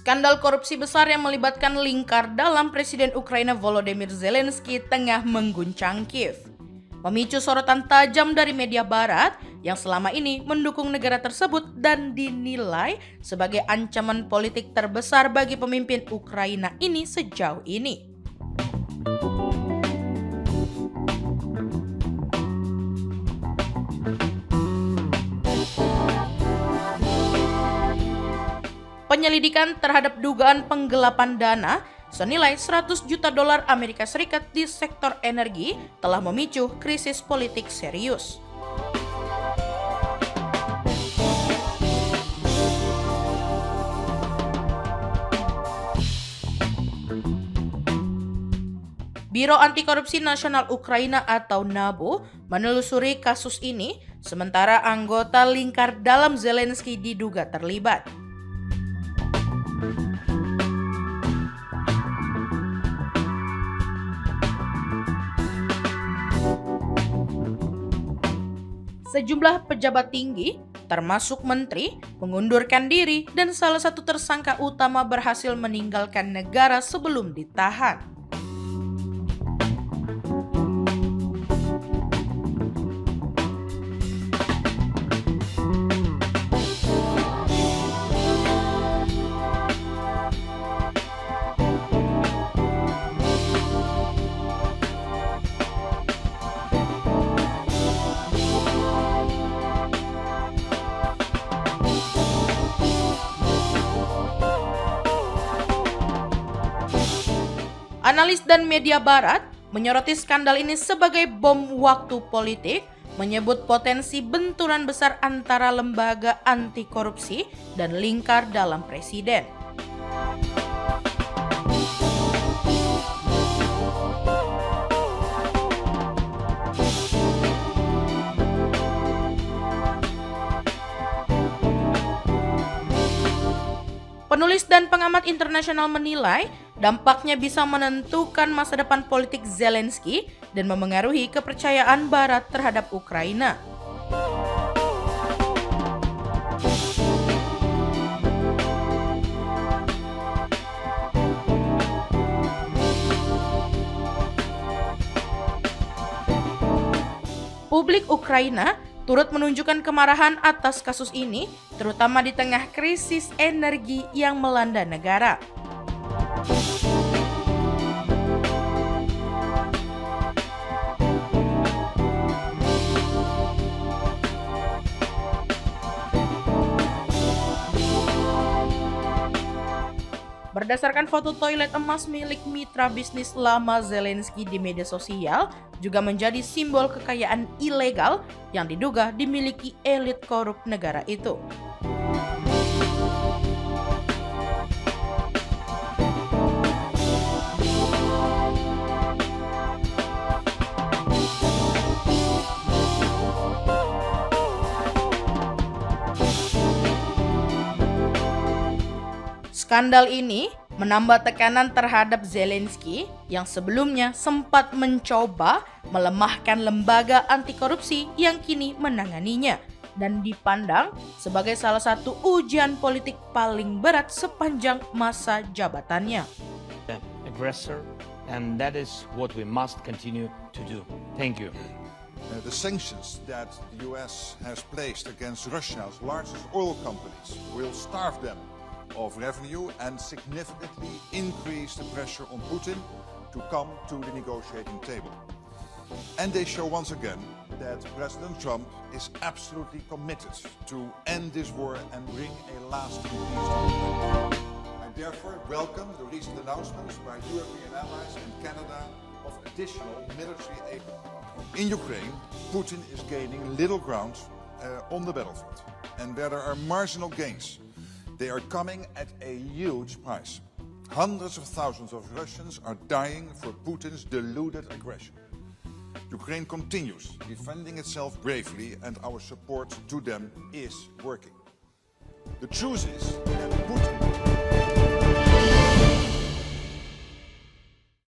Skandal korupsi besar yang melibatkan lingkar dalam Presiden Ukraina Volodymyr Zelensky tengah mengguncang Kiev, memicu sorotan tajam dari media barat yang selama ini mendukung negara tersebut dan dinilai sebagai ancaman politik terbesar bagi pemimpin Ukraina ini sejauh ini. Penyelidikan terhadap dugaan penggelapan dana senilai 100 juta dolar Amerika Serikat di sektor energi telah memicu krisis politik serius. Biro Anti Korupsi Nasional Ukraina atau NABU menelusuri kasus ini, sementara anggota lingkar dalam Zelensky diduga terlibat. Sejumlah pejabat tinggi, termasuk menteri, mengundurkan diri dan salah satu tersangka utama berhasil meninggalkan negara sebelum ditahan. Analis dan media barat menyoroti skandal ini sebagai bom waktu politik, menyebut potensi benturan besar antara lembaga anti korupsi dan lingkar dalam presiden. Penulis dan pengamat internasional menilai dampaknya bisa menentukan masa depan politik Zelensky dan memengaruhi kepercayaan Barat terhadap Ukraina. Publik Ukraina turut menunjukkan kemarahan atas kasus ini, terutama di tengah krisis energi yang melanda negara. Berdasarkan foto toilet emas milik mitra bisnis lama Zelensky di media sosial, juga menjadi simbol kekayaan ilegal yang diduga dimiliki elit korup negara itu. Skandal ini menambah tekanan terhadap Zelensky yang sebelumnya sempat mencoba melemahkan lembaga anti korupsi yang kini menanganinya dan dipandang sebagai salah satu ujian politik paling berat sepanjang masa jabatannya. Aggressor, and that is what we must continue to do. Thank you. The sanctions that the US has placed against Russia's largest oil companies will starve them of revenue and significantly increase the pressure on Putin to come to the negotiating table. And they show once again that President Trump is absolutely committed to end this war and bring a lasting peace to Ukraine. I therefore welcome the recent announcements by European allies and Canada of additional military aid. In Ukraine, Putin is gaining little ground on the battlefield, and where there are marginal gains, they are coming at a huge price. Hundreds of thousands of Russians are dying for Putin's deluded aggression. Ukraine continues defending itself bravely, and our support to them is working. The truth is that Putin